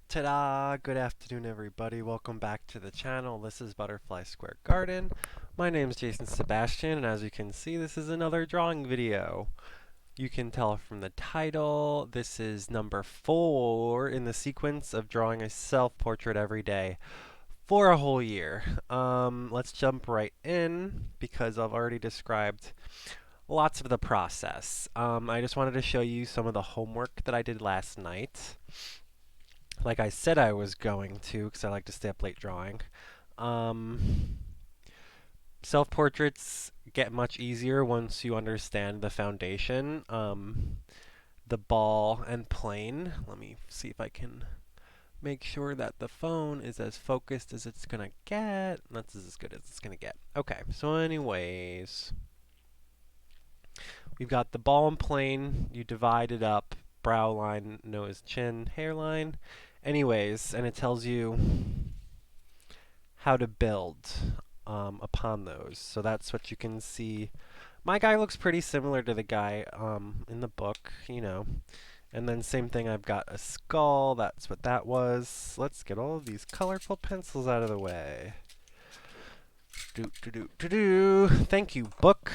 Ta-da! Good afternoon, everybody. Welcome back to the channel. This is Butterfly Square Garden. My name is Jason Sebastian, and as you can see, this is another drawing video. You can tell from the title, this is number 4 in the sequence of drawing a self-portrait every day for a whole year. Let's jump right in because I've already described lots of the process. I just wanted to show you some of the homework that I did last night. Like I said I was going to, because I like to stay up late drawing. Um, Self-portraits get much easier once you understand the foundation. The ball and plane. Let me see if I can make sure that the phone is as focused as it's gonna get. That's as good as it's gonna get. Okay, so anyways, we've got the ball and plane. You divide it up. Brow line, nose, chin, hairline. Anyways, and it tells you how to build upon those. So that's what you can see. My guy looks pretty similar to the guy in the book, you know. And then same thing, I've got a skull. That's what that was. Let's get all of these colorful pencils out of the way. Thank you, book.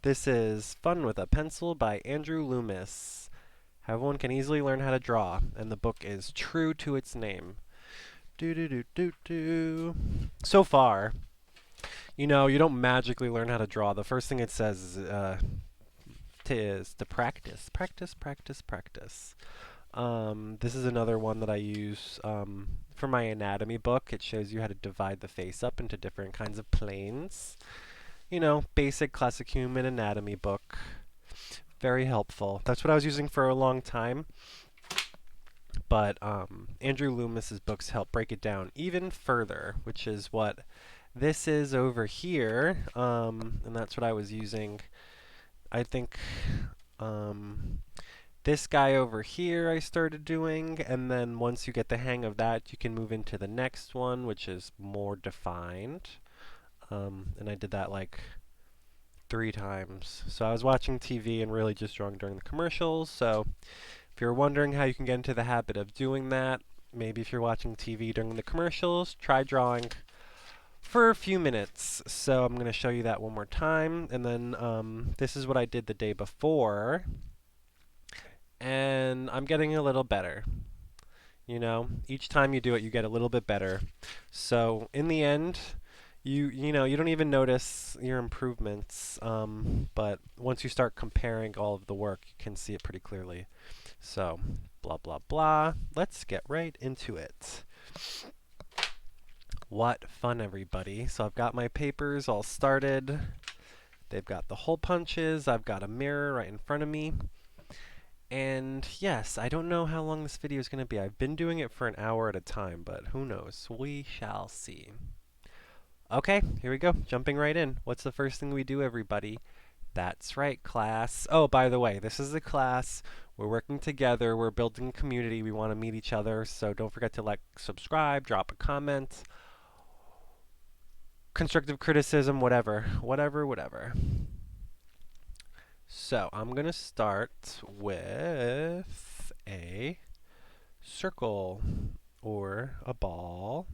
This is Fun with a Pencil by Andrew Loomis. How everyone can easily learn how to draw, and the book is true to its name. So far, you know, you don't magically learn how to draw. The first thing it says is to practice. Practice, practice, practice. This is another one that I use for my anatomy book. It shows you how to divide the face up into different kinds of planes. You know, basic classic human anatomy book. Very helpful. That's what I was using for a long time. But Andrew Loomis's books help break it down even further, which is what this is over here. And that's what I was using. I think this guy over here I started doing, and then once you get the hang of that, you can move into the next one, which is more defined. And I did that like 3 times. So I was watching TV and really just drawing during the commercials. So if you're wondering how you can get into the habit of doing that, maybe if you're watching TV during the commercials, try drawing for a few minutes. So I'm going to show you that one more time. And then this is what I did the day before. And I'm getting a little better. You know, each time you do it, you get a little bit better. So in the end, you know, you don't even notice your improvements. But once you start comparing all of the work, you can see it pretty clearly. So, blah, blah, blah. Let's get right into it. What fun, everybody. So I've got my papers all started. They've got the hole punches. I've got a mirror right in front of me. And yes, I don't know how long this video is going to be. I've been doing it for an hour at a time, but who knows? We shall see. Okay, here we go. Jumping right in. What's the first thing we do, everybody? That's right, class. Oh, by the way, this is the class. We're working together. We're building a community. We want to meet each other. So don't forget to like, subscribe, drop a comment. Constructive criticism, whatever. Whatever. So I'm going to start with a circle or a ball.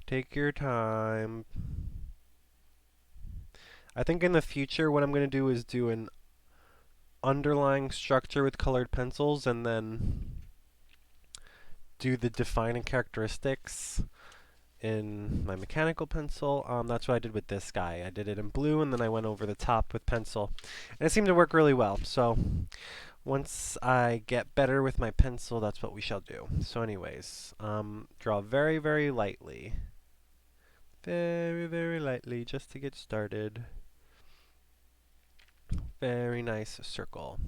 Take your time. I think in the future what I'm going to do is do an underlying structure with colored pencils and then do the defining characteristics in my mechanical pencil. That's what I did with this guy. I did it in blue and then I went over the top with pencil. And it seemed to work really well. So once I get better with my pencil, that's what we shall do. So anyways, draw very, very lightly. Very, very lightly just to get started. Very nice circle.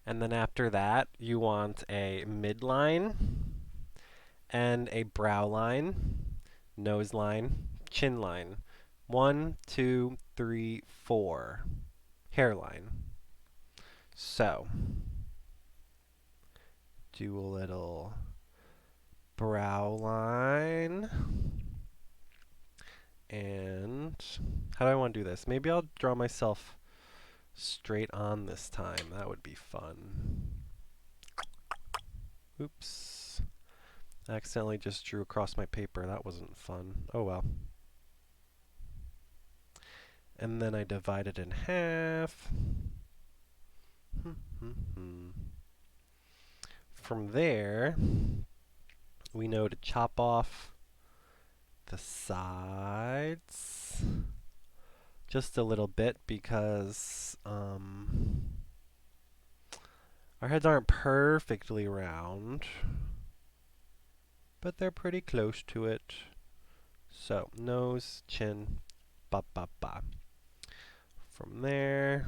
And then after that, you want a midline and a brow line, nose line, chin line. 1, 2, 3, 4. Hairline. So, do a little brow line. And how do I want to do this? Maybe I'll draw myself straight on this time. That would be fun. Oops. I accidentally just drew across my paper. That wasn't fun. Oh well. And then I divide it in half. From there, we know to chop off the sides just a little bit because our heads aren't perfectly round, but they're pretty close to it. So, nose, chin, ba ba ba. From there,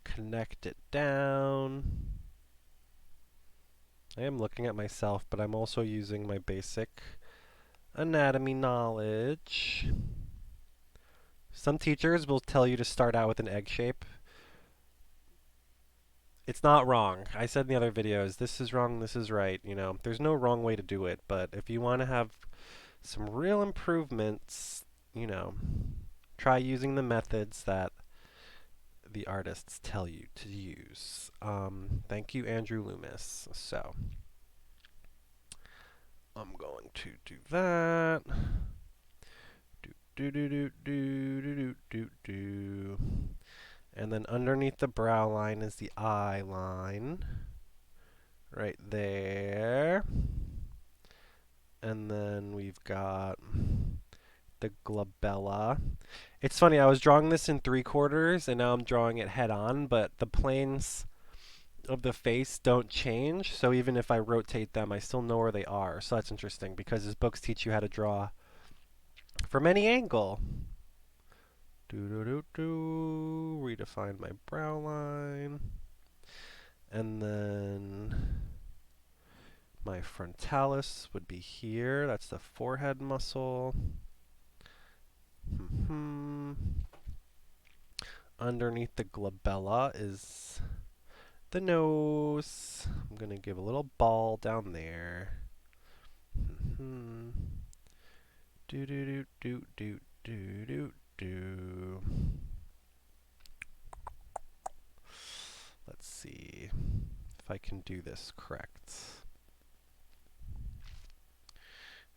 connect it down. I am looking at myself, but I'm also using my basic anatomy knowledge. Some teachers will tell you to start out with an egg shape. It's not wrong. I said in the other videos, this is wrong, this is right. You know, there's no wrong way to do it, but if you want to have some real improvements, you know, try using the methods that the artists tell you to use. Thank you, Andrew Loomis. So, I'm going to do that. Do. And then underneath the brow line is the eye line. Right there. And then we've got the glabella. It's funny, I was drawing this in 3/4 and now I'm drawing it head on, but the planes of the face don't change, so even if I rotate them, I still know where they are. So that's interesting because his books teach you how to draw from any angle. Redefine my brow line. And then my frontalis would be here. That's the forehead muscle. Underneath the glabella is the nose. I'm going to give a little ball down there. Let's see if I can do this correct.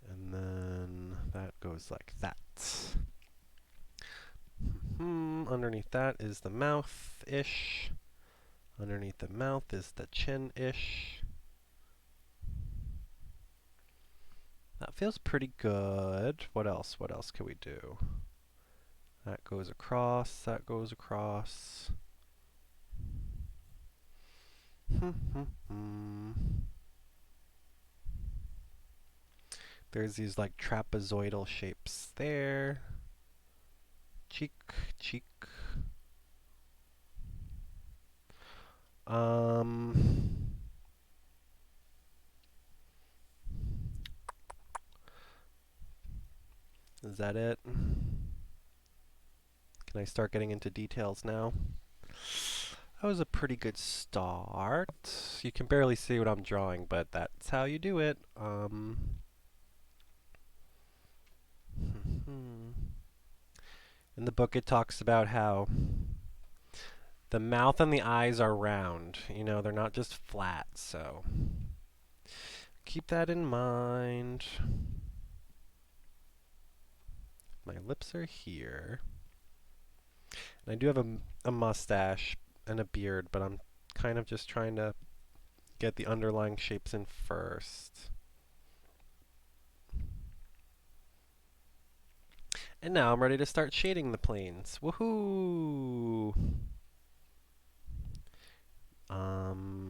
And then that goes like that. Underneath that is the mouth-ish. Underneath the mouth is the chin-ish. That feels pretty good. What else? What else can we do? That goes across, that goes across. There's these like trapezoidal shapes there. Cheek, cheek. Is that it? Can I start getting into details now? That was a pretty good start. You can barely see what I'm drawing, but that's how you do it. In the book it talks about how the mouth and the eyes are round. You know, they're not just flat, so keep that in mind. My lips are here. And I do have a mustache and a beard, but I'm kind of just trying to get the underlying shapes in first. And now I'm ready to start shading the planes. Woohoo!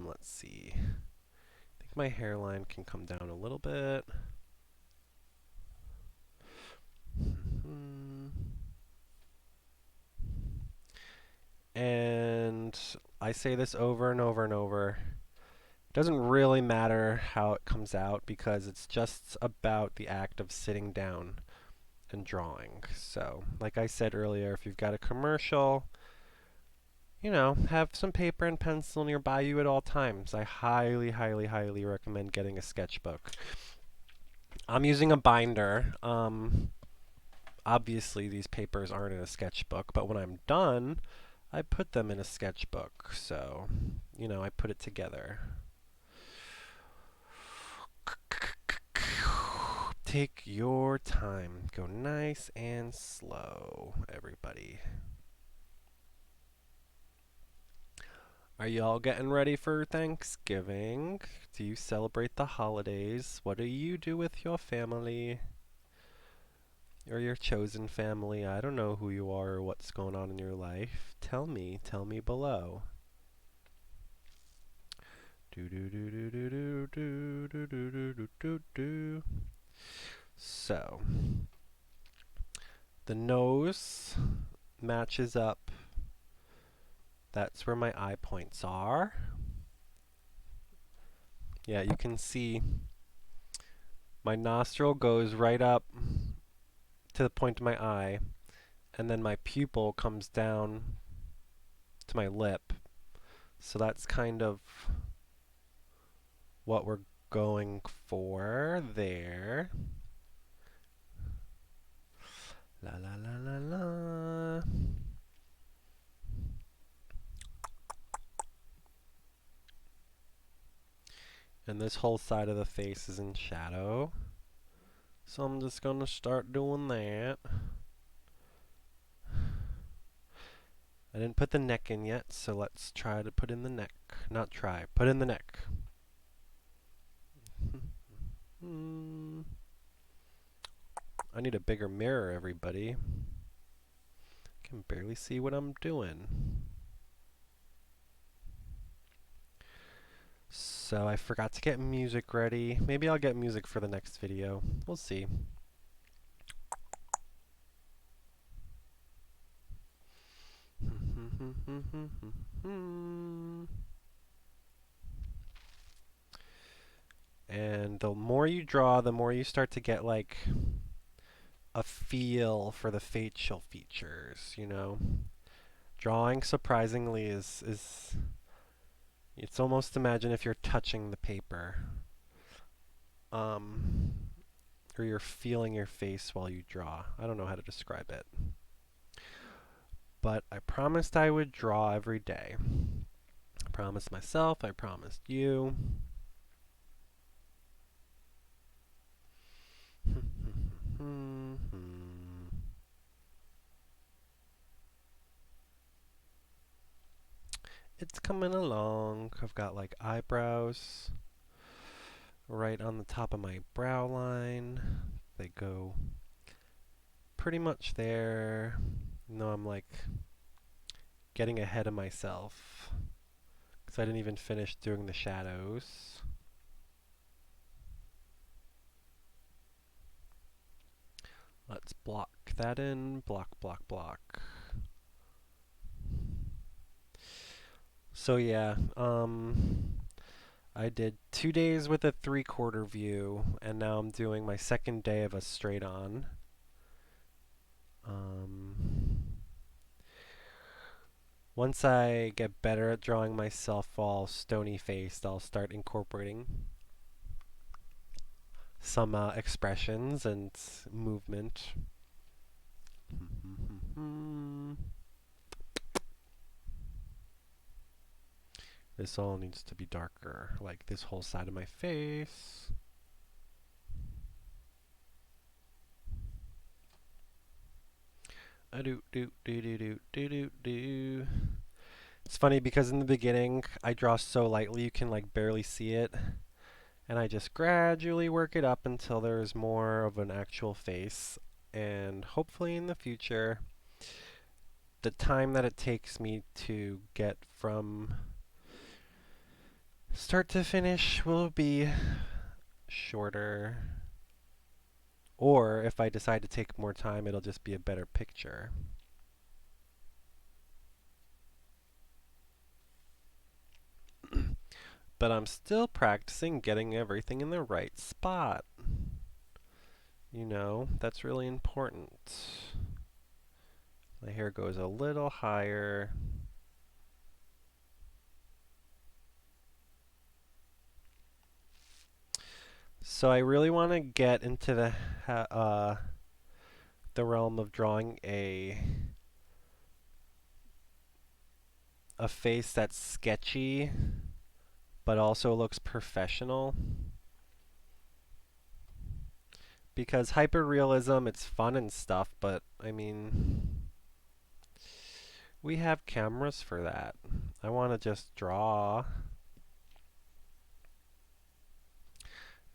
Let's see. I think my hairline can come down a little bit. And I say this over and over and over. It doesn't really matter how it comes out because it's just about the act of sitting down and drawing. So, like I said earlier, if you've got a commercial, you know, have some paper and pencil nearby you at all times. I highly, highly, highly recommend getting a sketchbook. I'm using a binder. Obviously, these papers aren't in a sketchbook, but when I'm done, I put them in a sketchbook. So, I put it together. Take your time. Go nice and slow, everybody. Are you all getting ready for Thanksgiving? Do you celebrate the holidays? What do you do with your family? Or your chosen family? I don't know who you are or what's going on in your life. Tell me below. Do do do do do do do do do do do do do. So, the nose matches up. That's where my eye points are. Yeah, you can see my nostril goes right up to the point of my eye, and then my pupil comes down to my lip. So that's kind of what we're going for there. La la la la la. And this whole side of the face is in shadow. So I'm just going to start doing that. I didn't put the neck in yet, so let's try to put in the neck. Not try, put in the neck. I need a bigger mirror, everybody. I can barely see what I'm doing. So I forgot to get music ready. Maybe I'll get music for the next video. We'll see. And the more you draw, the more you start to get like a feel for the facial features, Drawing surprisingly is it's almost imagine if you're touching the paper. Or you're feeling your face while you draw. I don't know how to describe it. But I promised I would draw every day. I promised myself, I promised you. It's coming along. I've got like eyebrows right on the top of my brow line. They go pretty much there. No, I'm like getting ahead of myself because I didn't even finish doing the shadows. Let's block that in. Block, block, block. So yeah, I did 2 days with a 3/4 view, and now I'm doing my second day of a straight on. Once I get better at drawing myself all stony-faced, I'll start incorporating some expressions and movement. This all needs to be darker, like this whole side of my face. It's funny because in the beginning I draw so lightly you can like barely see it, and I just gradually work it up until there's more of an actual face, and hopefully in the future the time that it takes me to get from start to finish will be shorter. Or if I decide to take more time, it'll just be a better picture. But I'm still practicing getting everything in the right spot. That's really important. My hair goes a little higher. So I really want to get into the the realm of drawing a face that's sketchy but also looks professional. Because hyperrealism, it's fun and stuff, but I mean, we have cameras for that. I want to just draw.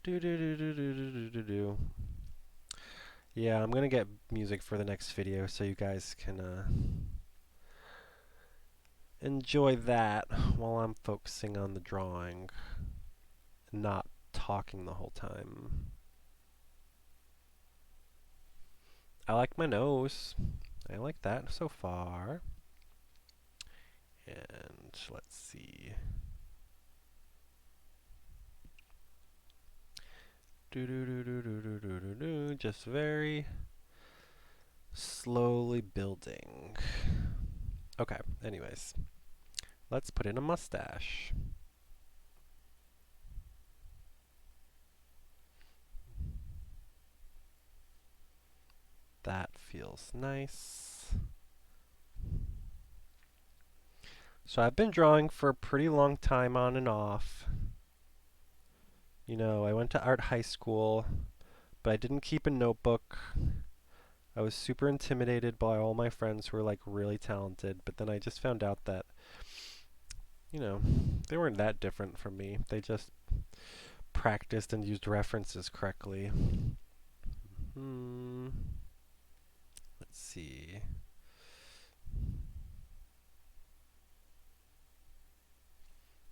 Do do do do do do do do do. Yeah, I'm gonna get music for the next video so you guys can enjoy that while I'm focusing on the drawing and not talking the whole time. I like my nose. I like that so far. And let's see. Do do do do do do do do do. Just very slowly building. Okay, anyways. Let's put in a mustache. That feels nice. So I've been drawing for a pretty long time on and off. You know, I went to art high school, but I didn't keep a notebook. I was super intimidated by all my friends who were like really talented, but then I just found out that, you know, they weren't that different from me. They just practiced and used references correctly. Let's see.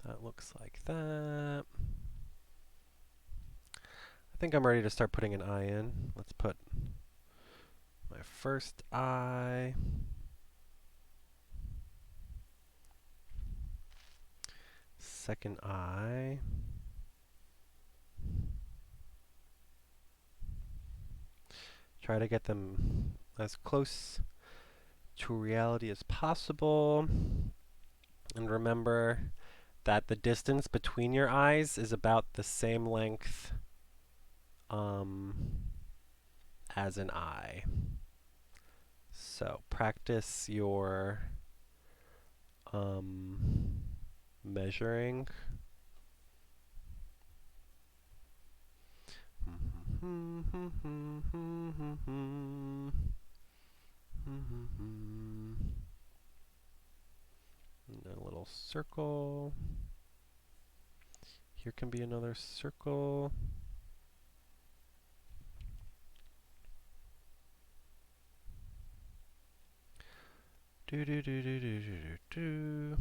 That looks like that. I think I'm ready to start putting an eye in. Let's put my first eye. Second eye. Try to get them as close to reality as possible. And remember that the distance between your eyes is about the same length as an eye. So practice your measuring. And a little circle. Here can be another circle. Do do do do do do do do.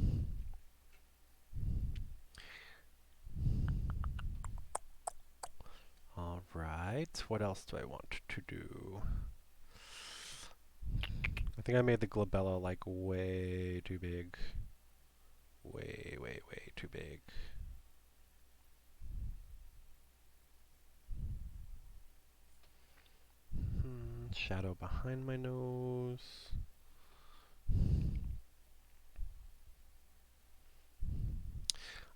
All right. What else do I want to do? I think I made the glabella like way too big. Way, way, way too big. Shadow behind my nose.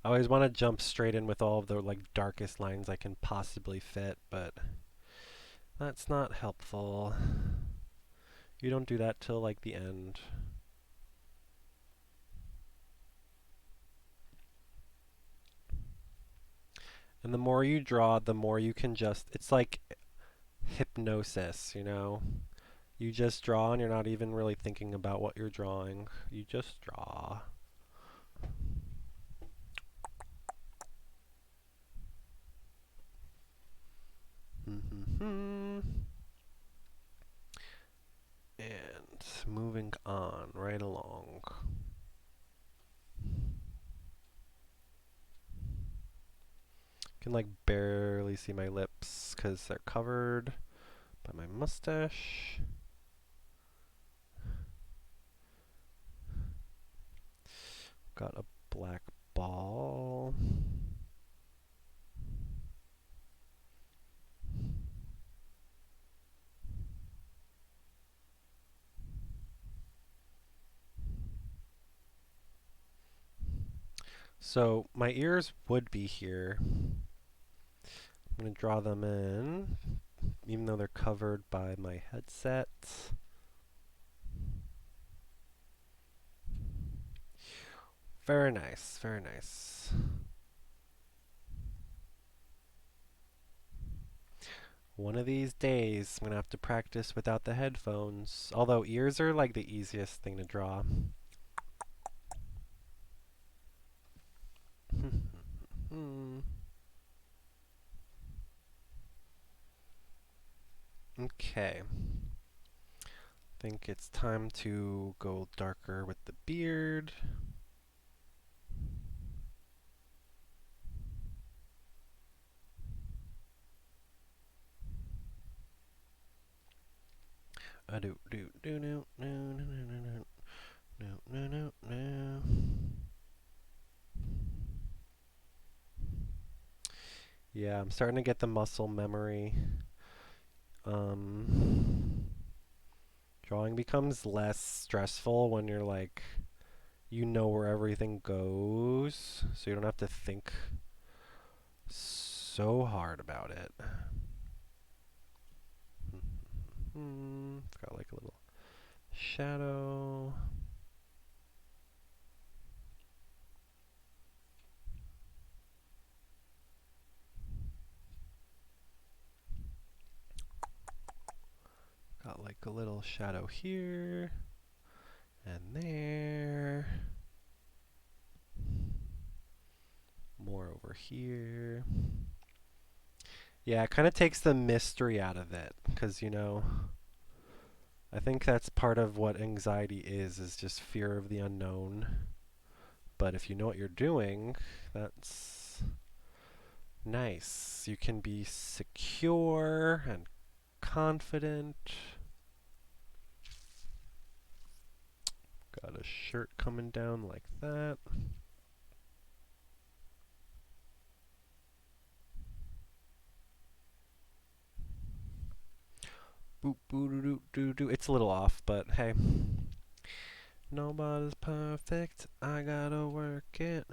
I always want to jump straight in with all of the like darkest lines I can possibly fit, but that's not helpful. You don't do that till like the end. And the more you draw, the more you can just, it's like hypnosis, you know? You just draw and you're not even really thinking about what you're drawing. You just draw. And moving on right along. Can like barely see my lips because they're covered by my mustache. Got a black ball. So my ears would be here. I'm going to draw them in. even though they're covered by my headset. Very nice, very nice. One of these days, I'm gonna have to practice without the headphones. Although ears are like the easiest thing to draw. Okay. Think it's time to go darker with the beard. Do do do no no no no no no no no. Yeah, I'm starting to get the muscle memory. Drawing becomes less stressful when you're like, you know where everything goes, so you don't have to think so hard about it. It's got like a little shadow. Got like a little shadow here and there. More over here. Yeah, it kind of takes the mystery out of it, because, I think that's part of what anxiety is just fear of the unknown. But if you know what you're doing, that's nice. You can be secure and confident. Got a shirt coming down like that. Boop boo doo doo doo doo. It's a little off, but hey. Nobody's perfect. I gotta work it.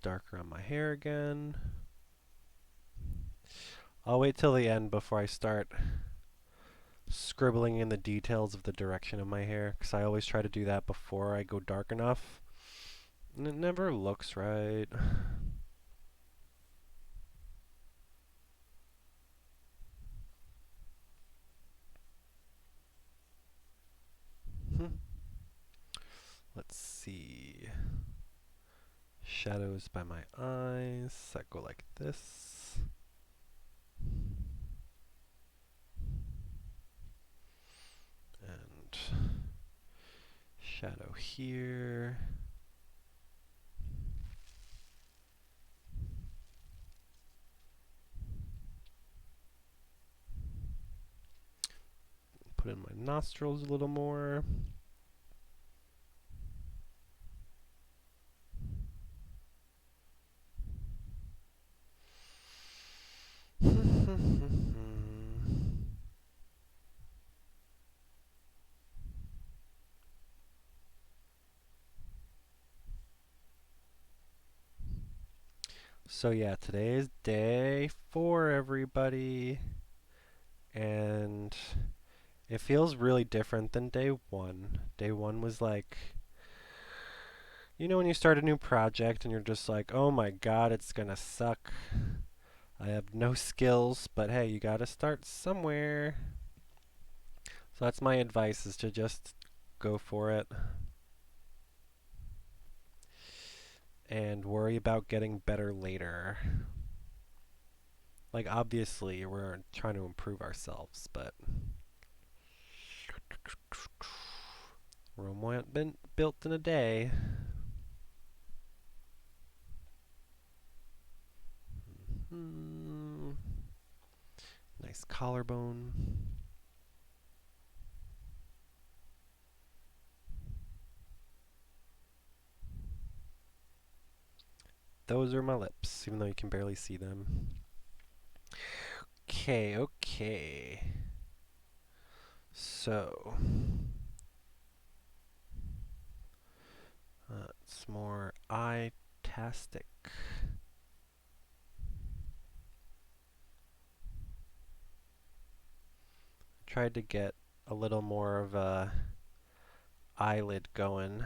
Darker on my hair again. I'll wait till the end before I start scribbling in the details of the direction of my hair, because I always try to do that before I go dark enough. And it never looks right. Let's see. Shadows by my eyes that go like this. And shadow here. Put in my nostrils a little more. So yeah, today is day 4, everybody. And it feels really different than day 1. Day 1 was like, when you start a new project and you're just like, oh my god, it's gonna suck. I have no skills, but hey, you gotta start somewhere. So that's my advice, is to just go for it. And worry about getting better later. Like, obviously, we're trying to improve ourselves, but Rome wasn't been built in a day. Nice collarbone. Those are my lips, even though you can barely see them. Okay. So, it's more eye-tastic. Tried to get a little more of a eyelid going.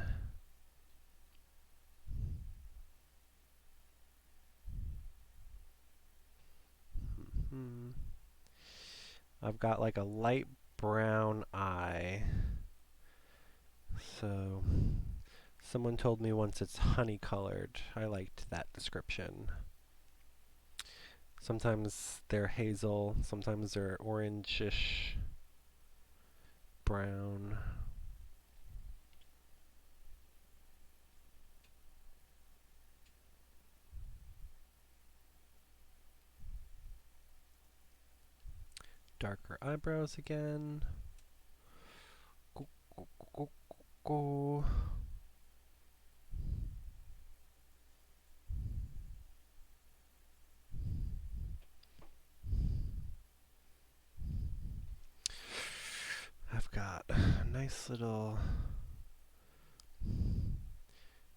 Hmm. I've got like a light brown eye. So someone told me once it's honey colored. I liked that description. Sometimes they're hazel, sometimes they're orangish brown. Darker eyebrows again. Go, go, go, go. I've got a nice little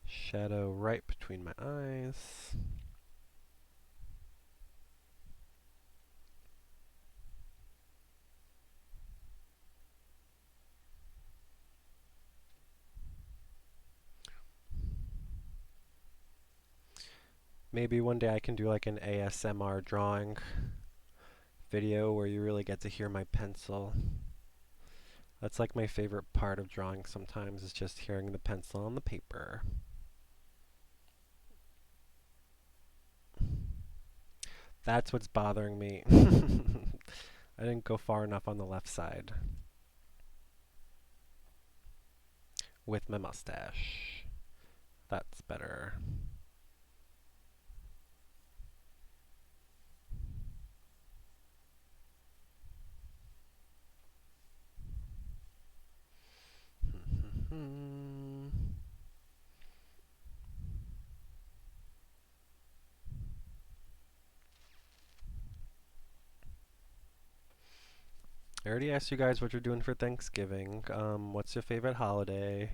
shadow right between my eyes. Maybe one day I can do like an ASMR drawing video where you really get to hear my pencil. That's like my favorite part of drawing sometimes, is just hearing the pencil on the paper. That's what's bothering me. I didn't go far enough on the left side with my mustache. That's better. I already asked you guys what you're doing for Thanksgiving. What's your favorite holiday?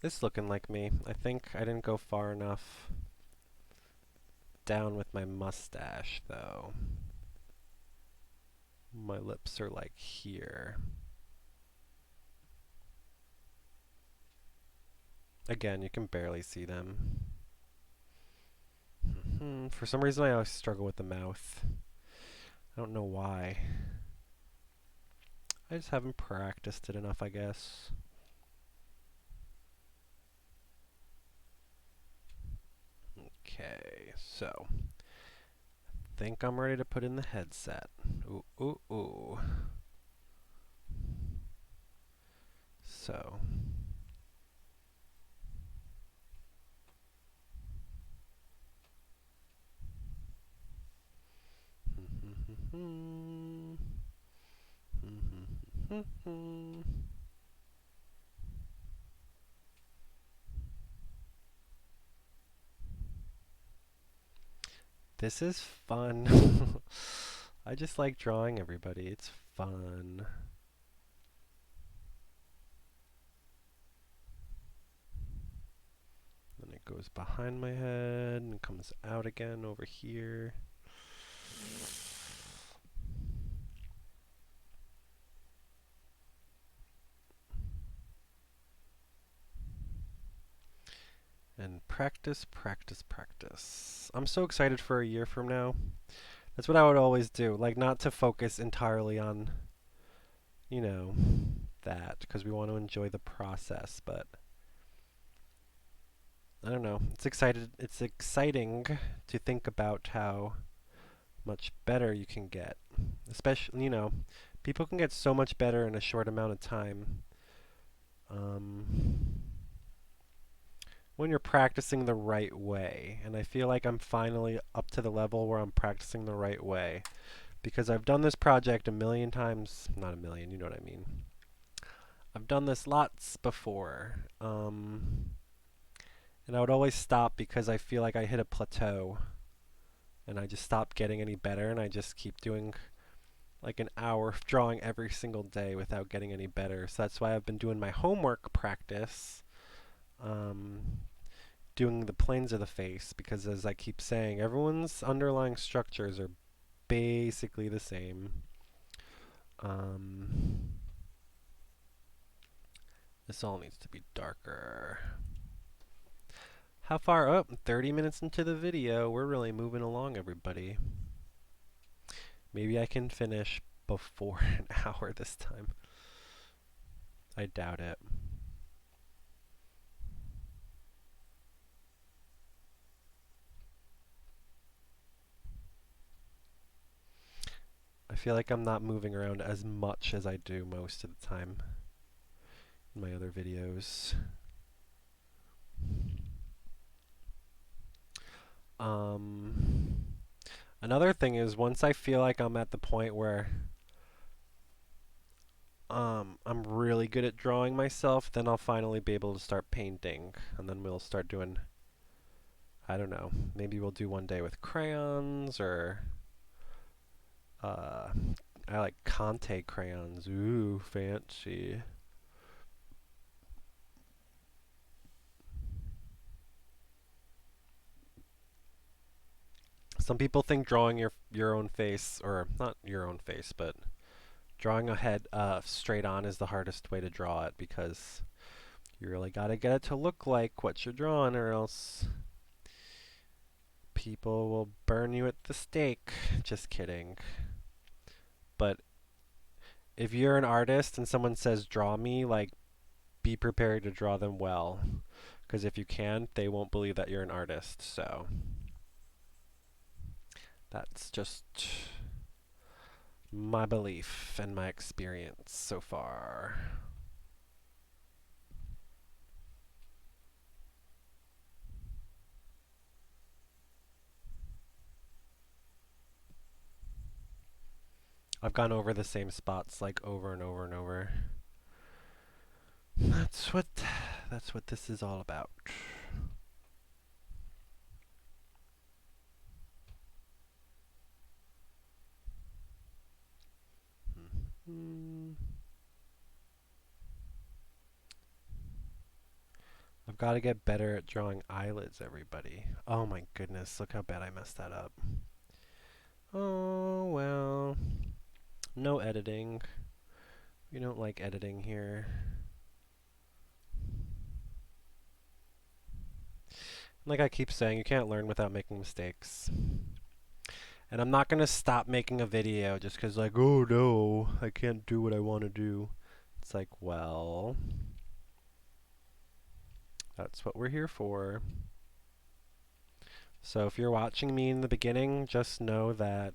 It's looking like me. I think I didn't go far enough down with my mustache, though. My lips are like here. Again, you can barely see them. For some reason, I always struggle with the mouth. I don't know why. I just haven't practiced it enough, I guess. Okay, so think I'm ready to put in the headset. Ooh, ooh, ooh. So. This is fun. I just like drawing everybody. It's fun. Then it goes behind my head and comes out again over here. And practice, practice, practice. I'm so excited for a year from now. That's what I would always do. Like, not to focus entirely on, you know, that, because we want to enjoy the process, but I don't know. It's exciting to think about how much better you can get. Especially, people can get so much better in a short amount of time. When you're practicing the right way. And I feel like I'm finally up to the level where I'm practicing the right way. Because I've done this project a million times. Not a million, you know what I mean. I've done this lots before. And I would always stop because I feel like I hit a plateau. And I just stopped getting any better. And I just keep doing like an hour of drawing every single day without getting any better. So that's why I've been doing my homework practice. doing the planes of the face because, as I keep saying, everyone's underlying structures are basically the same. This all needs to be darker. How far up? 30 minutes into the video. We're really moving along, everybody. Maybe I can finish before an hour this time. I doubt it. I feel like I'm not moving around as much as I do most of the time in my other videos. Another thing is, once I feel like I'm at the point where I'm really good at drawing myself, then I'll finally be able to start painting, and then we'll start doing, I don't know, maybe we'll do one day with crayons, or I like Conte crayons. Ooh, fancy. Some people think drawing your own face, or not your own face, but drawing a head straight on is the hardest way to draw it, because you really gotta get it to look like what you're drawing, or else people will burn you at the stake. Just kidding. But if you're an artist and someone says draw me, like, be prepared to draw them well, because if you can't, they won't believe that you're an artist. So that's just my belief and my experience so far. I've gone over the same spots like over and over and over. That's what this is all about. I've got to get better at drawing eyelids, everybody. Oh my goodness, look how bad I messed that up. Oh, well. No editing. We don't like editing here. Like I keep saying, you can't learn without making mistakes. And I'm not going to stop making a video just because, like, oh no, I can't do what I want to do. It's like, well, that's what we're here for. So if you're watching me in the beginning, just know that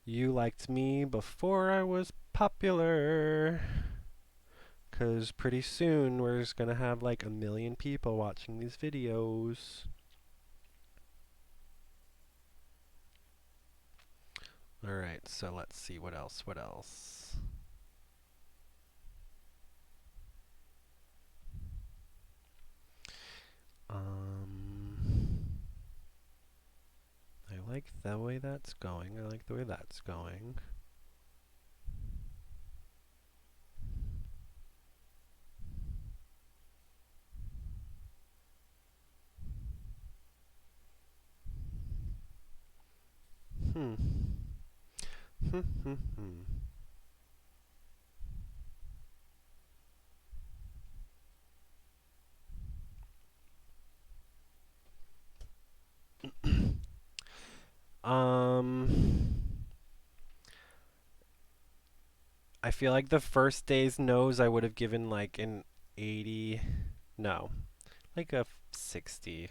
you liked me before I was popular. Because pretty soon we're just going to have like 1 million people watching these videos. Alright, so let's see what else. I like the way that's going. I like the way that's going. Hmm. I feel like the first day's nose I would have given like an 80. No, like a 60.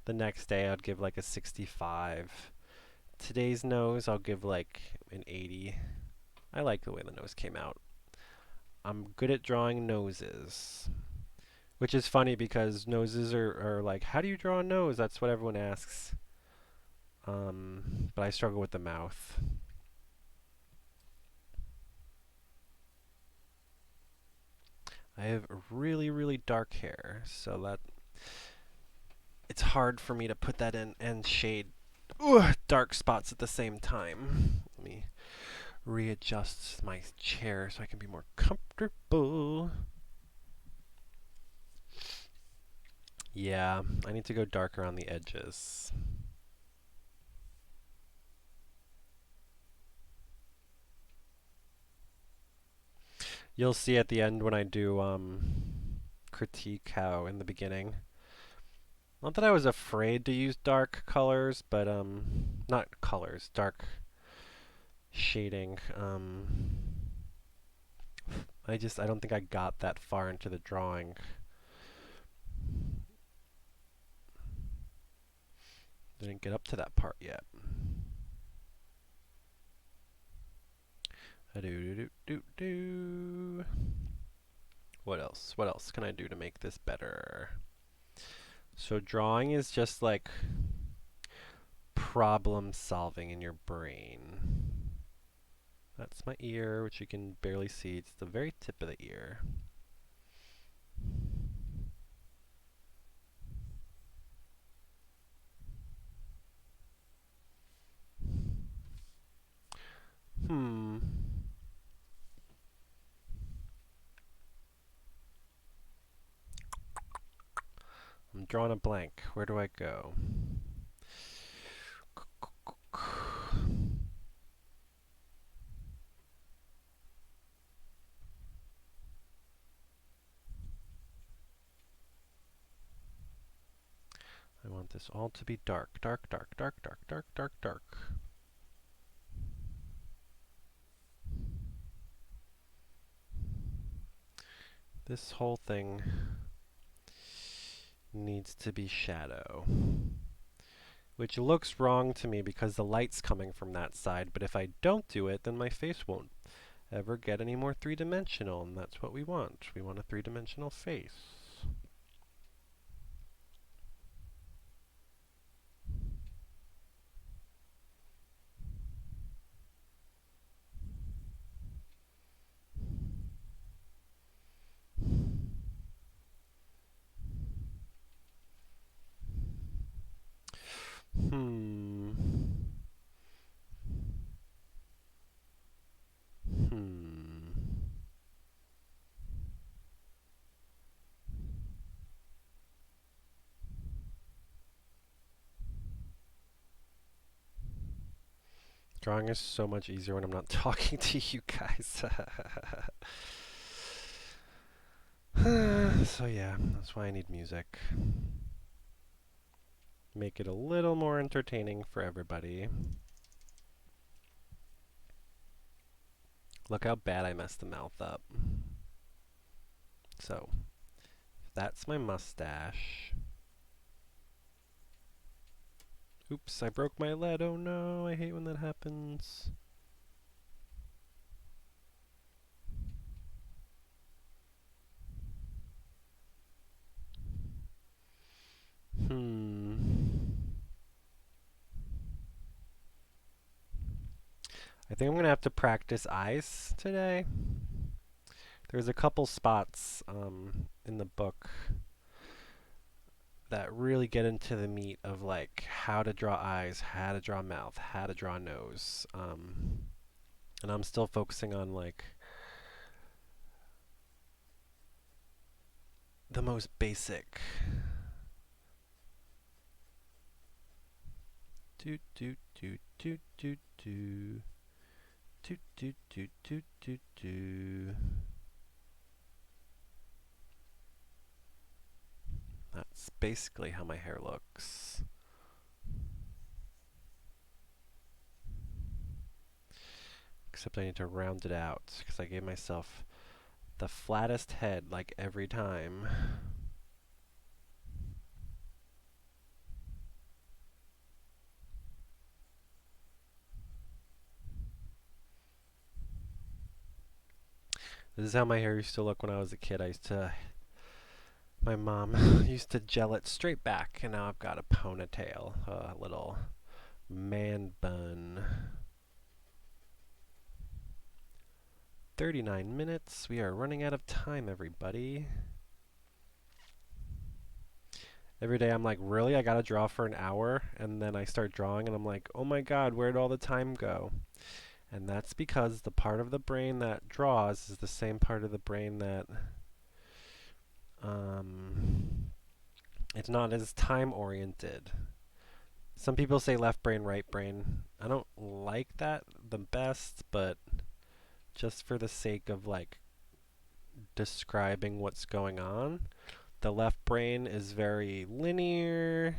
The next day I'd give like a 65. Today's nose I'll give like an 80. I like the way the nose came out. I'm good at drawing noses. Which is funny because noses are like, how do you draw a nose? That's what everyone asks. But I struggle with the mouth. I have really, really dark hair, so that it's hard for me to put that in and shade dark spots at the same time. Let me readjust my chair so I can be more comfortable. Yeah, I need to go darker on the edges. You'll see at the end when I do critique how in the beginning. Not that I was afraid to use dark colors, but not colors, dark shading. I don't think I got that far into the drawing. Didn't get up to that part yet. Do do do do do. What else? What else can I do to make this better? So drawing is just like problem solving in your brain. That's my ear, which you can barely see. It's the very tip of the ear. Hmm. I'm drawing a blank. Where do I go? I want this all to be dark, dark, dark, dark, dark, dark, dark, dark. This whole thing needs to be shadow. Which looks wrong to me because the light's coming from that side, but if I don't do it, then my face won't ever get any more three-dimensional, and that's what we want. We want a three-dimensional face. Hmm. Hmm. Drawing is so much easier when I'm not talking to you guys. So yeah, that's why I need music. Make it a little more entertaining for everybody. Look how bad I messed the mouth up. So, that's my mustache. Oops, I broke my lead. Oh no, I hate when that happens. Hmm. I think I'm gonna have to practice eyes today. There's a couple spots in the book that really get into the meat of like how to draw eyes, how to draw mouth, how to draw nose. And I'm still focusing on like the most basic. Do do do do do do do do do do do do. That's basically how my hair looks. Except I need to round it out because I gave myself the flattest head like every time. This is how my hair used to look when I was a kid. My mom used to gel it straight back, and now I've got a ponytail, a little man bun. 39 minutes. We are running out of time, everybody. Every day I'm like, really? I gotta draw for an hour? And then I start drawing, and I'm like, oh my god, where'd all the time go? And that's because the part of the brain that draws is the same part of the brain that It's not as time oriented. Some people say left brain, right brain. I don't like that the best, but just for the sake of like describing what's going on, the left brain is very linear.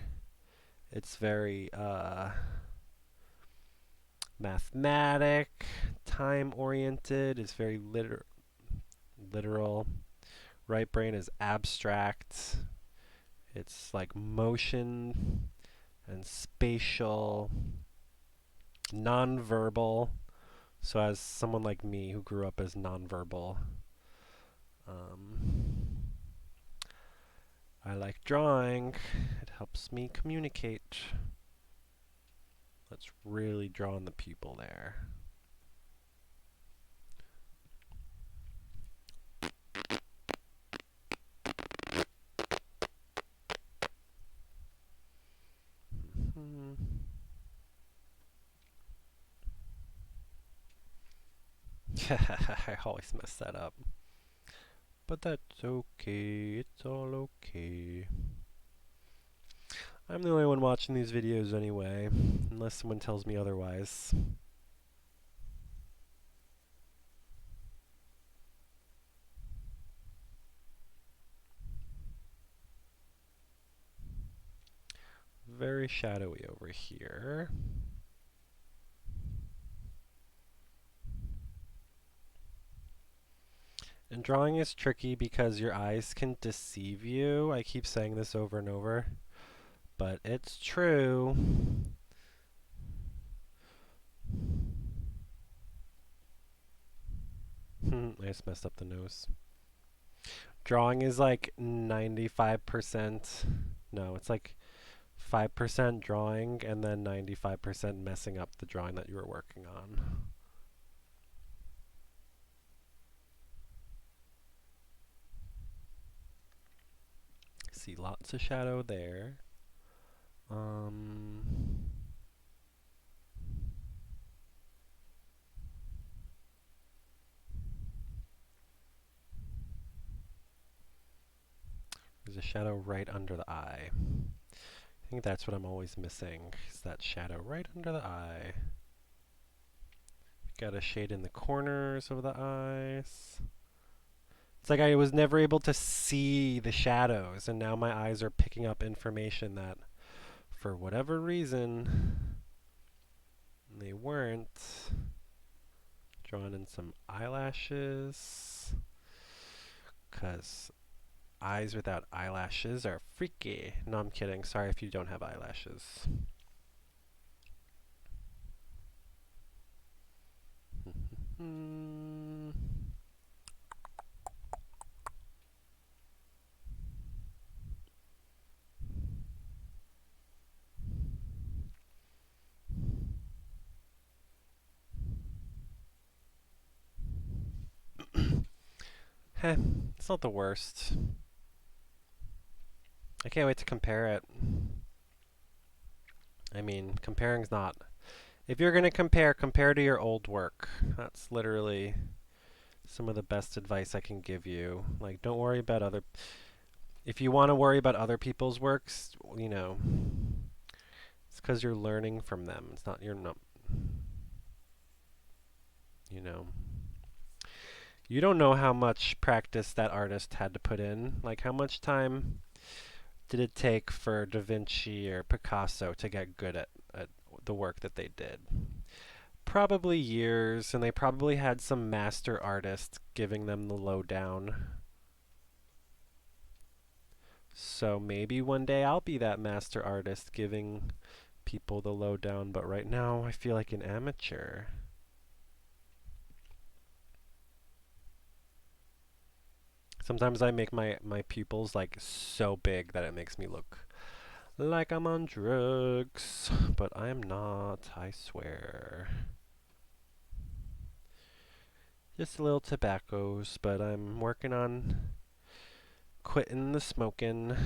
It's very mathematic, time oriented. It's very literal. Right brain is abstract. It's like motion and spatial, nonverbal. So as someone like me who grew up as nonverbal, um, I like drawing. It helps me communicate. Let's really draw on the pupil there. I always mess that up. But that's okay. It's all okay. I'm the only one watching these videos anyway, unless someone tells me otherwise. Very shadowy over here. And drawing is tricky because your eyes can deceive you. I keep saying this over and over, but it's true. I just messed up the nose. Drawing is like 95%. No, it's like 5% drawing and then 95% messing up the drawing that you were working on. See lots of shadow there. There's a shadow right under the eye. I think that's what I'm always missing, is that shadow right under the eye. Got a shade in the corners of the eyes. It's like I was never able to see the shadows, and now my eyes are picking up information that, for whatever reason, they weren't. Drawn in some eyelashes, because eyes without eyelashes are freaky. No, I'm kidding. Sorry if you don't have eyelashes. Heh, it's not the worst. I can't wait to compare it. I mean, comparing's not. If you're going to compare, compare to your old work. That's literally some of the best advice I can give you. Like, don't worry about other. If you want to worry about other people's works, you know, it's because you're learning from them. It's not, you're not, you know. You don't know how much practice that artist had to put in. Like, how much time did it take for Da Vinci or Picasso to get good at the work that they did? Probably years, and they probably had some master artist giving them the lowdown. So maybe one day I'll be that master artist giving people the lowdown, but right now I feel like an amateur. Sometimes I make my pupils like so big that it makes me look like I'm on drugs, but I am not, I swear. Just a little tobaccos, but I'm working on quitting the smoking.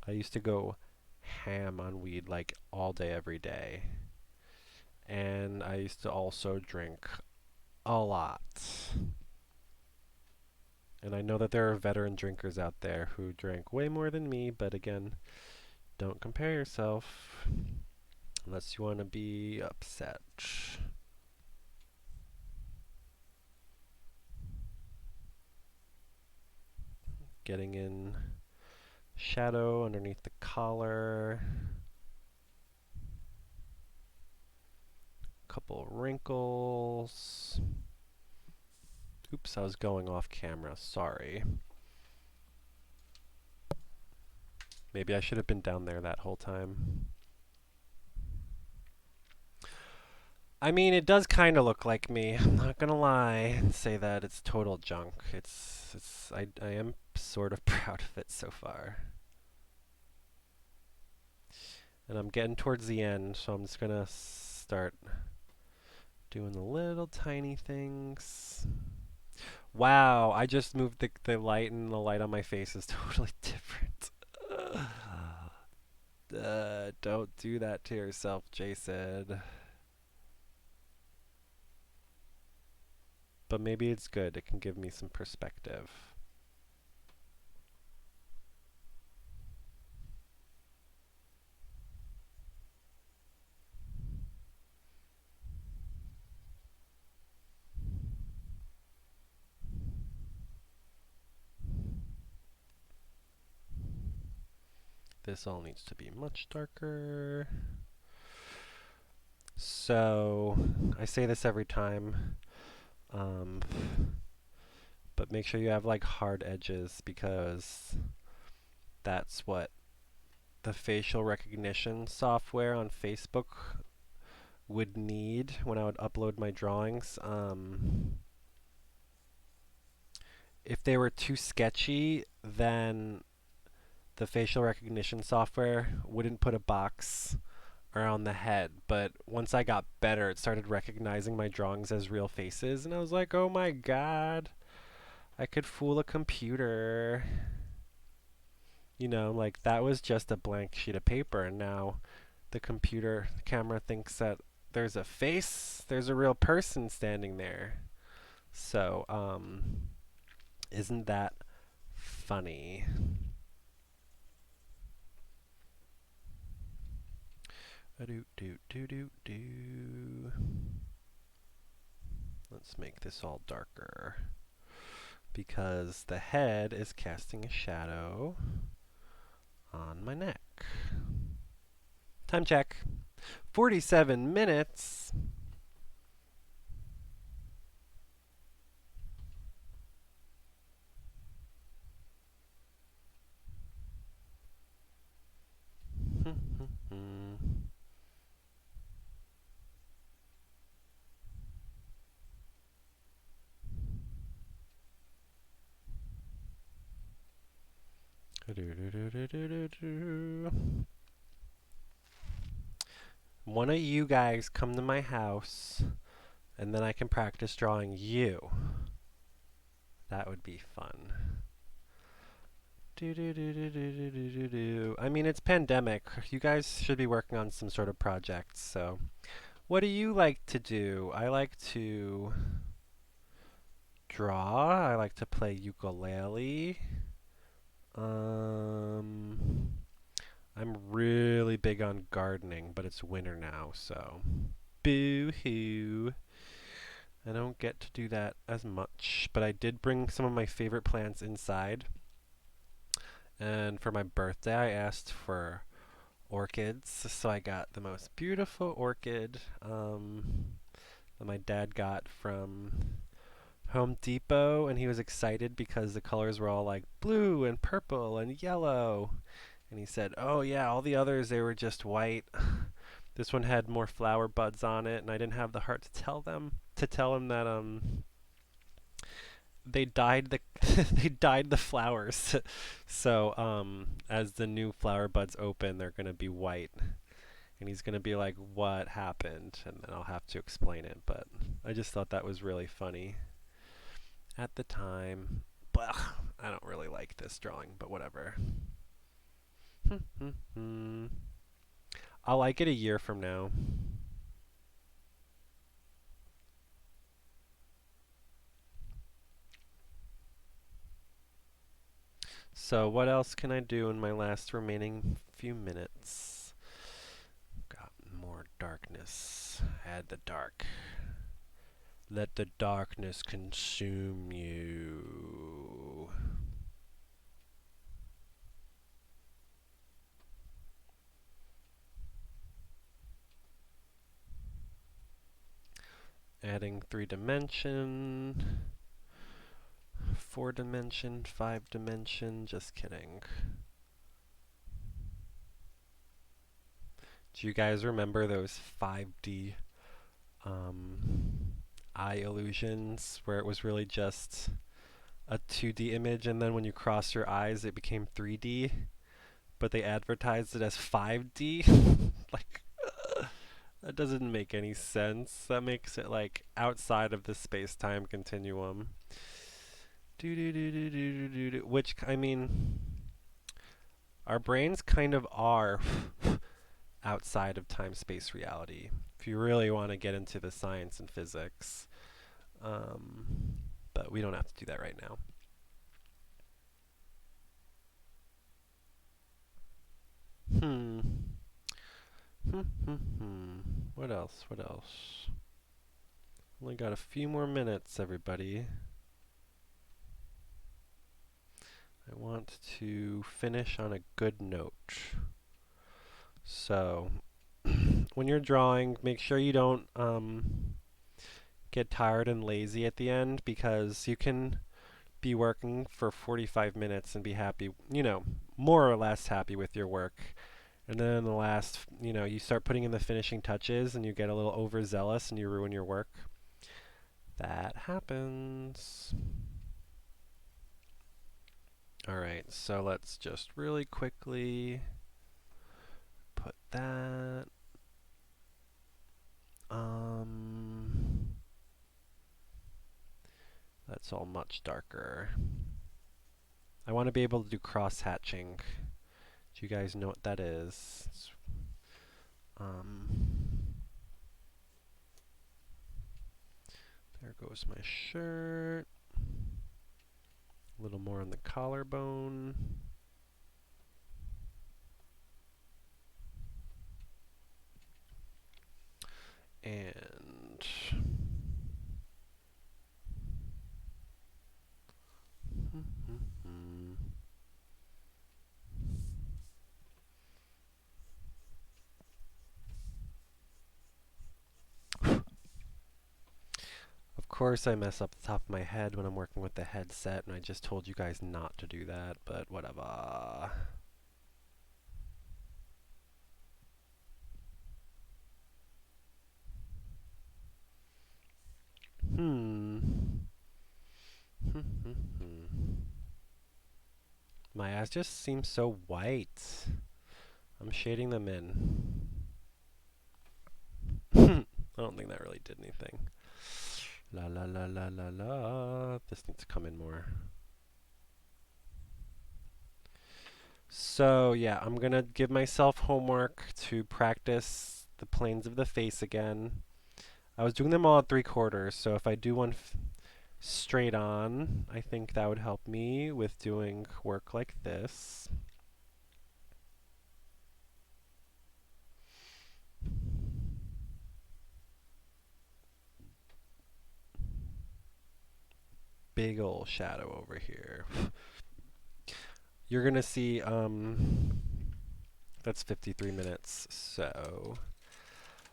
I used to go ham on weed like all day, every day. And I used to also drink a lot. And I know that there are veteran drinkers out there who drank way more than me, but again, don't compare yourself unless you want to be upset. Getting in shadow underneath the collar. Couple wrinkles. Oops, I was going off camera. Sorry. Maybe I should have been down there that whole time. I mean, it does kind of look like me. I'm not gonna lie and say that it's total junk. I am sort of proud of it so far. And I'm getting towards the end, so I'm just gonna start doing the little tiny things. Wow, I just moved the light, and the light on my face is totally different. Don't do that to yourself, Jason. But maybe it's good. It can give me some perspective. This all needs to be much darker. So, I say this every time, but make sure you have like hard edges, because that's what the facial recognition software on Facebook would need when I would upload my drawings. If they were too sketchy, then the facial recognition software wouldn't put a box around the head. But once I got better, it started recognizing my drawings as real faces, and I was like, oh my god, I could fool a computer. You know, like that was just a blank sheet of paper, and now the computer camera thinks that there's a face, there's a real person standing there. So, isn't that funny? Do do do do do. Let's make this all darker, because the head is casting a shadow on my neck. Time check. 47 minutes. One of you guys come to my house, and then I can practice drawing you. That would be fun. I mean, it's pandemic. You guys should be working on some sort of projects, so what do you like to do? I like to draw. I like to play ukulele. I'm really big on gardening, but it's winter now, so boo-hoo. I don't get to do that as much, but I did bring some of my favorite plants inside. And for my birthday, I asked for orchids, so I got the most beautiful orchid that my dad got from Home Depot, and he was excited because the colors were all like blue and purple and yellow. And he said, "Oh yeah, all the others, they were just white. This one had more flower buds on it," and I didn't have the heart to tell him that they dyed the they dyed the flowers. So as the new flower buds open, they're going to be white. And he's going to be like, "What happened?" And then I'll have to explain it, but I just thought that was really funny at the time. But I don't really like this drawing, but whatever. I'll like it a year from now. So what else can I do in my last remaining few minutes? Got more darkness. Add the dark. Let the darkness consume you. Adding 3 dimension, 4 dimension, 5 dimension, just kidding. Do you guys remember those 5D eye illusions where it was really just a 2D image and then when you cross your eyes it became 3D, but they advertised it as 5D? Like, that doesn't make any sense. That makes it like outside of the space-time continuum. Which, I mean, our brains kind of are outside of time-space reality, if you really want to get into the science and physics. But we don't have to do that right now. Hmm. What else? What else? Only got a few more minutes, everybody. I want to finish on a good note. So, when you're drawing, make sure you don't get tired and lazy at the end, because you can be working for 45 minutes and be happy, more or less happy with your work. And then in the last, you start putting in the finishing touches and you get a little overzealous and you ruin your work. That happens. Alright, so let's just really quickly put that. That's all much darker. I want to be able to do cross-hatching. Do you guys know what that is? There goes my shirt. A little more on the collarbone. And of course I mess up the top of my head when I'm working with the headset, and I just told you guys not to do that, but whatever. My eyes just seem so white. I'm shading them in. I don't think that really did anything. La la la la la la. This needs to come in more. So yeah, I'm gonna give myself homework to practice the planes of the face again. I was doing them all at 3/4, so if I do one straight on, I think that would help me with doing work like this. Big ol' shadow over here. You're gonna see, that's 53 minutes, so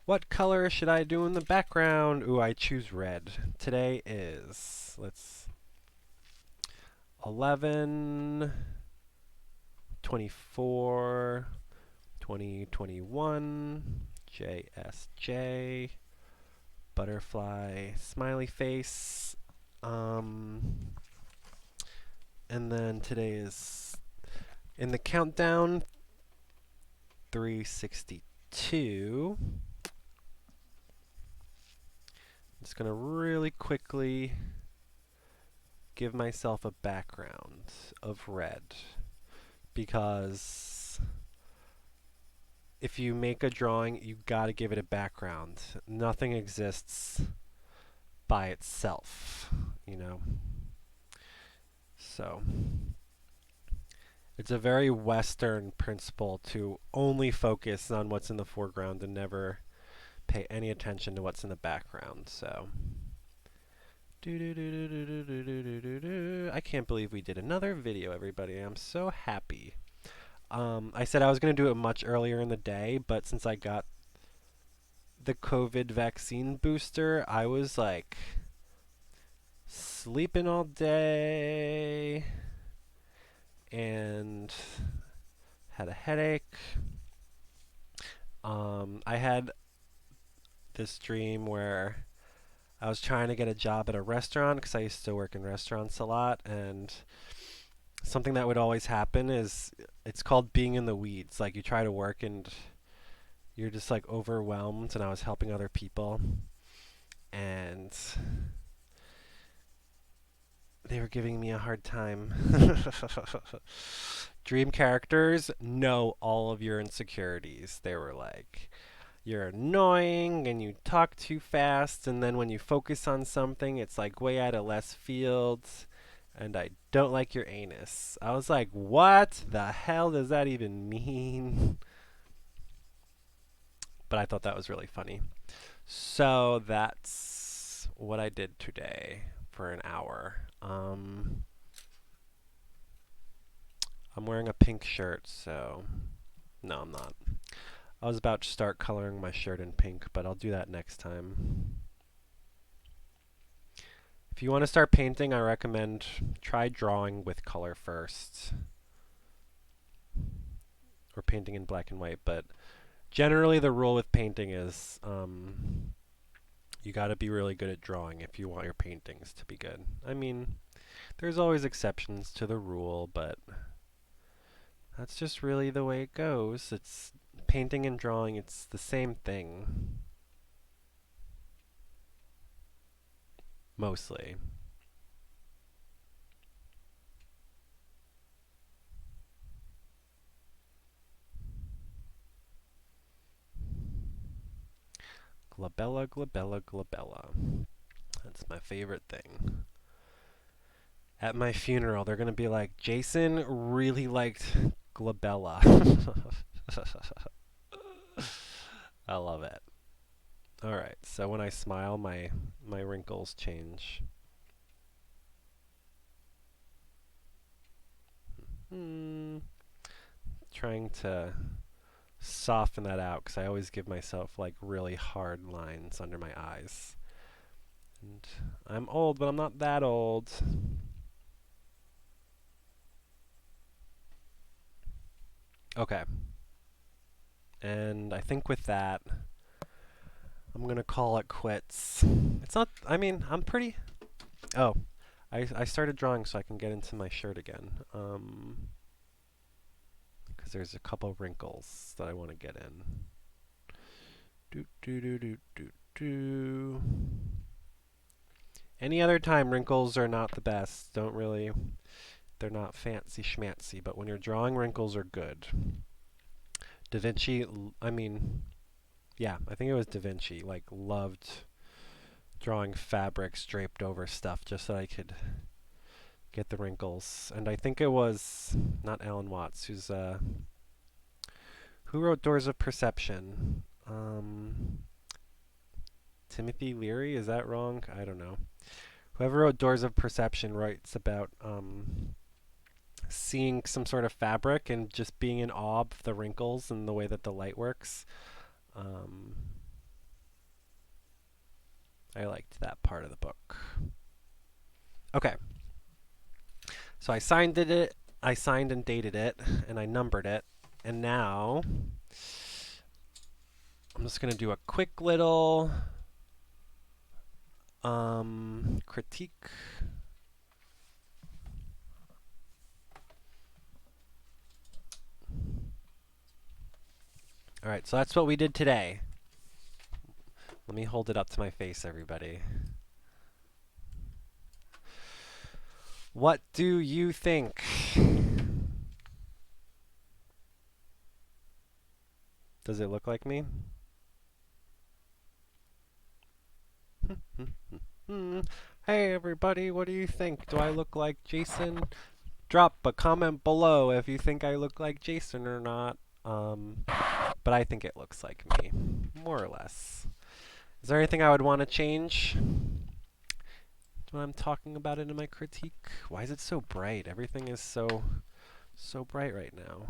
what color should I do in the background? Ooh, I choose red. Today is, 11/24/2021, JSJ, butterfly, smiley face. And then today is, in the countdown, 362. I'm just going to really quickly give myself a background of red, because if you make a drawing, you got to give it a background. Nothing exists by itself, So It's a very Western principle to only focus on what's in the foreground and never pay any attention to what's in the background. So, I can't believe we did another video, everybody. I'm so happy. I said I was going to do it much earlier in the day, but since I got the COVID vaccine booster, I was like sleeping all day and had a headache. I had this dream where I was trying to get a job at a restaurant because I used to work in restaurants a lot, and something that would always happen is it's called being in the weeds. Like you try to work and you're just like overwhelmed, and I was helping other people and they were giving me a hard time. Dream characters know all of your insecurities. They were like, you're annoying and you talk too fast, and then when you focus on something, it's like way out of left field, and I don't like your anus. I was like, what the hell does that even mean? But I thought that was really funny. So that's what I did today for an hour. I'm wearing a pink shirt, so no, I'm not. I was about to start coloring my shirt in pink, but I'll do that next time. If you want to start painting, I recommend try drawing with color first. Or painting in black and white, but generally the rule with painting is you got to be really good at drawing if you want your paintings to be good. I mean, there's always exceptions to the rule, but that's just really the way it goes. It's painting and drawing, it's the same thing. Mostly. Glabella, glabella, glabella. That's my favorite thing. At my funeral, they're going to be like, Jason really liked glabella. I love it. Alright, so when I smile, my wrinkles change. Trying to soften that out because I always give myself like really hard lines under my eyes. And I'm old, but I'm not that old. Okay. And I think with that, I'm going to call it quits. It's not, I mean, I'm pretty... Oh, I started drawing so I can get into my shirt again. Because there's a couple wrinkles that I want to get in. Do do do do do do. Any other time, wrinkles are not the best. Don't really... They're not fancy schmancy, but when you're drawing, wrinkles are good. Da Vinci, I mean, yeah, I think it was Da Vinci, like, loved drawing fabrics draped over stuff just so I could get the wrinkles. And I think it was not Alan Watts, who wrote Doors of Perception? Timothy Leary, is that wrong? I don't know. Whoever wrote Doors of Perception writes about seeing some sort of fabric and just being in awe of the wrinkles and the way that the light works. I liked that part of the book. Okay. So I signed it, I signed and dated it, and I numbered it. And now I'm just going to do a quick little critique. Alright, so that's what we did today. Let me hold it up to my face, everybody. What do you think? Does it look like me? Hey everybody, what do you think? Do I look like Jason? Drop a comment below if you think I look like Jason or not. But I think it looks like me, more or less. Is there anything I would want to change when I'm talking about it in my critique? Why is it so bright? Everything is so bright right now.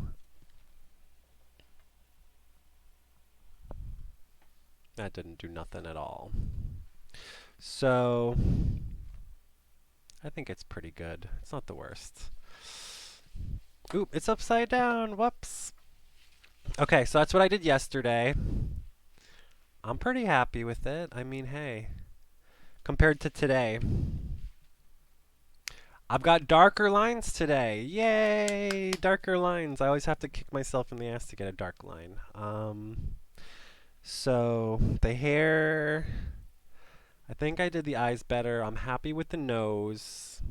That didn't do nothing at all. So, I think it's pretty good. It's not the worst. Oop, it's upside down. Whoops. Okay, so that's what I did yesterday. I'm pretty happy with it. I mean, hey, compared to today, I've got darker lines today. Yay! Darker lines. I always have to kick myself in the ass to get a dark line. So the hair, I think I did the eyes better. I'm happy with the nose.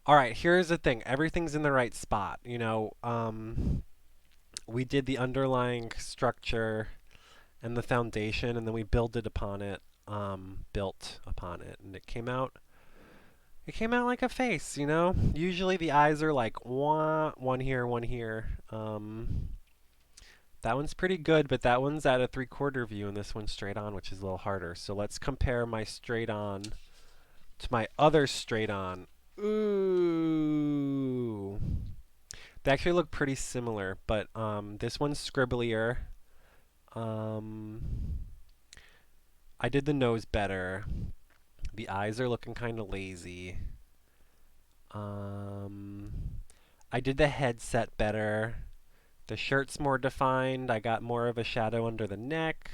All right, here's the thing. Everything's in the right spot. You know, we did the underlying structure and the foundation, and then we built upon it, and it came out. It came out like a face, you know. Usually the eyes are like one here, one here. That one's pretty good, but that one's at a 3/4 view, and this one's straight on, which is a little harder. So let's compare my straight on to my other straight on. Ooh. They actually look pretty similar, but this one's scribblier. I did the nose better. The eyes are looking kind of lazy. I did the headset better. The shirt's more defined. I got more of a shadow under the neck.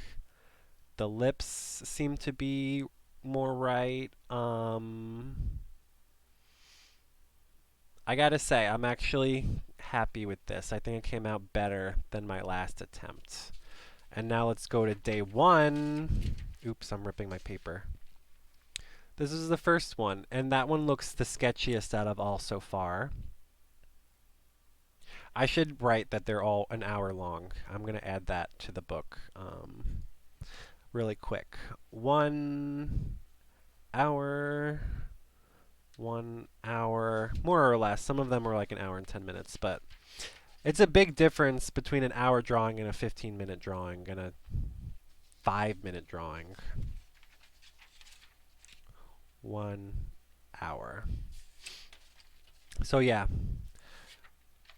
The lips seem to be more right. I gotta say, I'm actually happy with this. I think it came out better than my last attempt. And now let's go to day 1. Oops, I'm ripping my paper. This is the first one, and that one looks the sketchiest out of all so far. I should write that they're all an hour long. I'm going to add that to the book really quick. 1 hour, 1 hour, more or less. Some of them are like an hour and 10 minutes, but it's a big difference between an hour drawing and a 15-minute drawing and a 5-minute drawing. 1 hour. So yeah,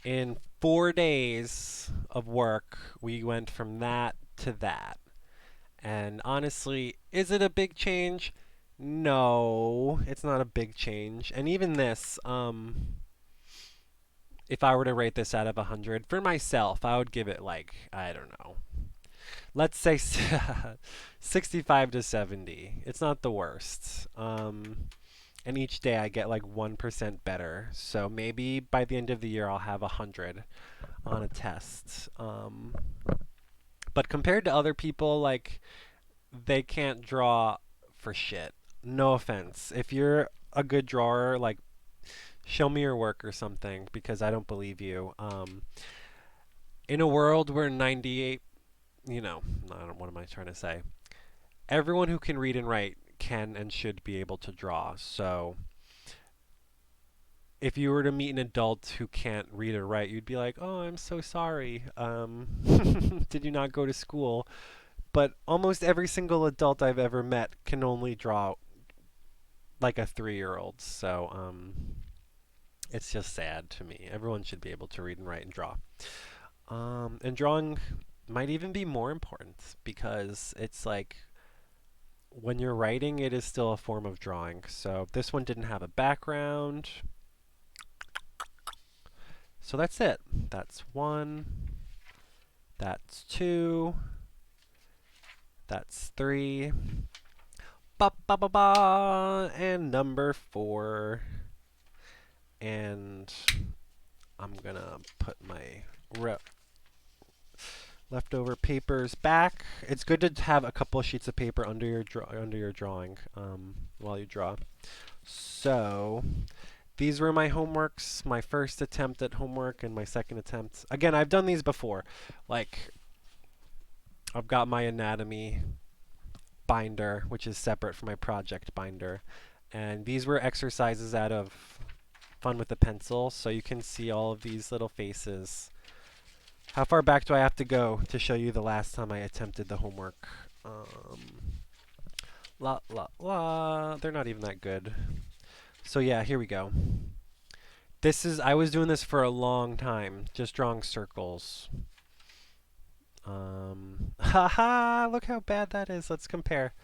in 4 days of work, we went from that to that. And honestly, is it a big change? No, it's not a big change. And even this, if I were to rate this out of 100, for myself, I would give it like, I don't know, let's say 65 to 70. It's not the worst. And each day I get like 1% better. So maybe by the end of the year I'll have 100 on a test. But compared to other people, like, they can't draw for shit. No offense. If you're a good drawer, like, show me your work or something, because I don't believe you. In a world where 98, what am I trying to say? Everyone who can read and write can and should be able to draw. So if you were to meet an adult who can't read or write, you'd be like, "Oh, I'm so sorry. Did you not go to school?" But almost every single adult I've ever met can only draw like a 3-year-old. So it's just sad to me. Everyone should be able to read and write and draw. And drawing might even be more important, because it's like, when you're writing, it is still a form of drawing. So this one didn't have a background. So that's it. That's 1. That's 2. That's 3. Ba ba ba ba. And number 4. And I'm gonna put my leftover papers back. It's good to have a couple of sheets of paper under your drawing while you draw. So these were my homeworks, my first attempt at homework and my second attempt. Again, I've done these before. Like, I've got my anatomy binder, which is separate from my project binder. And these were exercises out of fun with the pencil, so you can see all of these little faces. How far back do I have to go to show you the last time I attempted the homework? La la la. They're not even that good. So yeah, here we go. I was doing this for a long time, just drawing circles. Haha, look how bad that is. Let's compare.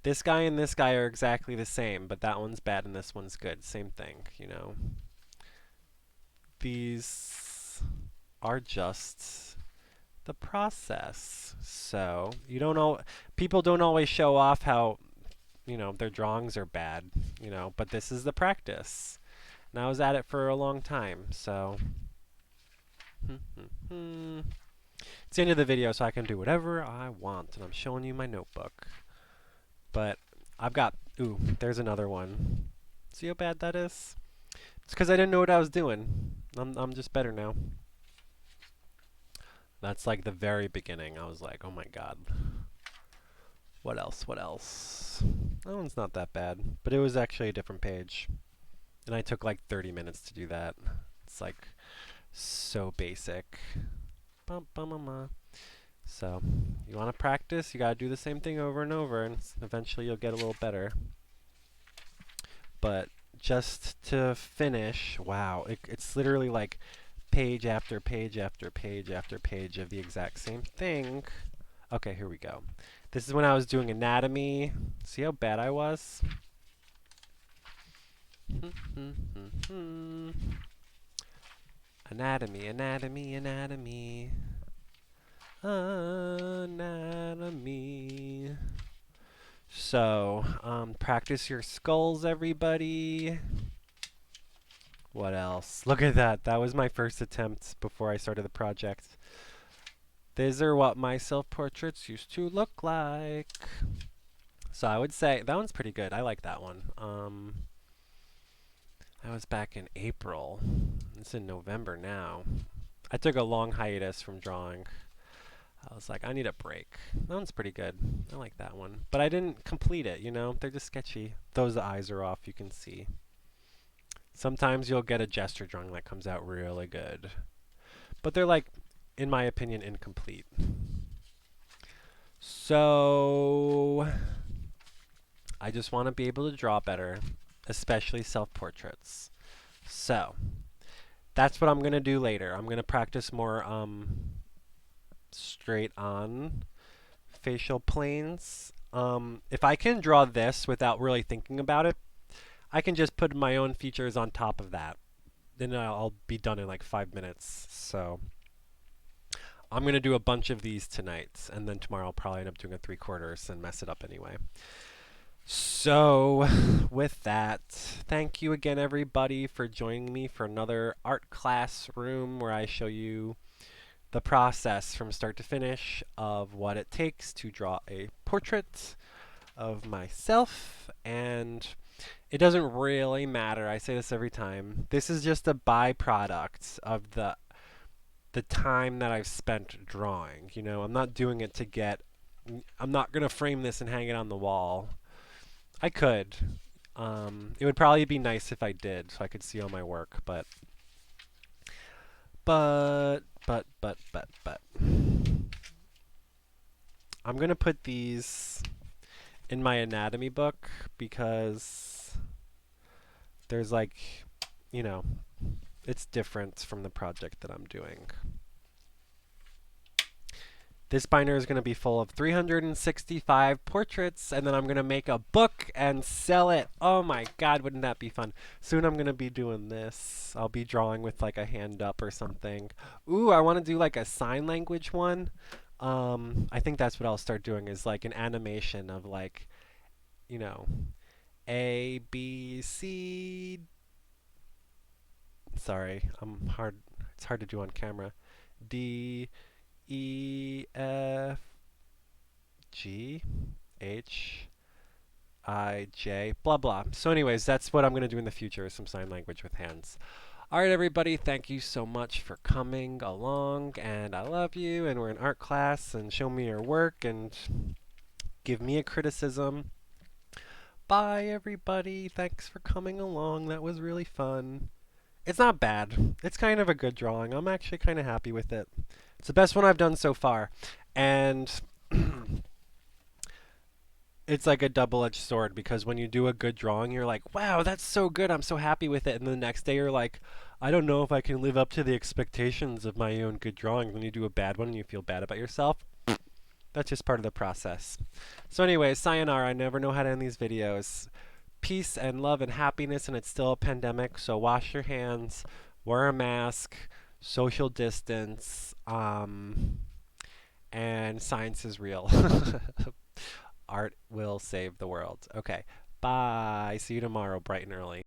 This guy and this guy are exactly the same, but that one's bad and this one's good. Same thing, you know. These are just the process. So, people don't always show off how, their drawings are bad, but this is the practice. And I was at it for a long time, so it's the end of the video, so I can do whatever I want, and I'm showing you my notebook. But I've got, there's another one. See how bad that is? It's because I didn't know what I was doing. I'm just better now. That's like the very beginning. I was like, oh my god. What else? What else? That one's not that bad, but it was actually a different page. And I took like 30 minutes to do that. It's like so basic. So, you want to practice, you got to do the same thing over and over, and eventually you'll get a little better. But just to finish, wow, it's literally like page after page after page after page of the exact same thing. Okay, here we go. This is when I was doing anatomy. See how bad I was? Anatomy, anatomy, anatomy. Anatomy. So, practice your skulls, everybody. What else? Look at that. That was my first attempt before I started the project. These are what my self-portraits used to look like. So I would say that one's pretty good. I like that one. That was back in April. It's in November now. I took a long hiatus from drawing. I was like, I need a break. That one's pretty good. I like that one. But I didn't complete it, They're just sketchy. Those eyes are off, you can see. Sometimes you'll get a gesture drawing that comes out really good. But they're like, in my opinion, incomplete. So, I just want to be able to draw better, especially self-portraits. So, that's what I'm going to do later. I'm going to practice more straight on facial planes. If I can draw this without really thinking about it, I can just put my own features on top of that. Then I'll be done in like 5 minutes. So I'm going to do a bunch of these tonight, and then tomorrow I'll probably end up doing a 3/4 and mess it up anyway. So with that, thank you again, everybody, for joining me for another art classroom where I show you the process from start to finish of what it takes to draw a portrait of myself. And it doesn't really matter. I say this every time. This is just a byproduct of the time that I've spent drawing. I'm not doing it to get... I'm not going to frame this and hang it on the wall. I could. It would probably be nice if I did, so I could see all my work, but... I'm going to put these in my anatomy book because there's like, it's different from the project that I'm doing. This binder is going to be full of 365 portraits, and then I'm going to make a book and sell it. Oh my god, wouldn't that be fun? Soon I'm going to be doing this. I'll be drawing with like a hand up or something. Ooh, I want to do like a sign language one. I think that's what I'll start doing, is like an animation of like, A, B, C. Sorry, it's hard to do on camera. D, E, F, G, H, I, J, blah, blah. So anyways, that's what I'm going to do in the future, is some sign language with hands. All right, everybody, thank you so much for coming along, and I love you, and we're in art class, and show me your work, and give me a criticism. Bye, everybody. Thanks for coming along. That was really fun. It's not bad. It's kind of a good drawing. I'm actually kind of happy with it. It's the best one I've done so far. And it's like a double-edged sword because when you do a good drawing, you're like, wow, that's so good. I'm so happy with it. And the next day, you're like, I don't know if I can live up to the expectations of my own good drawing. When you do a bad one and you feel bad about yourself, that's just part of the process. So anyway, sayonara. I never know how to end these videos. Peace and love and happiness, and it's still a pandemic, so wash your hands, wear a mask, social distance, and science is real. Art will save the world. Okay, bye. See you tomorrow, bright and early.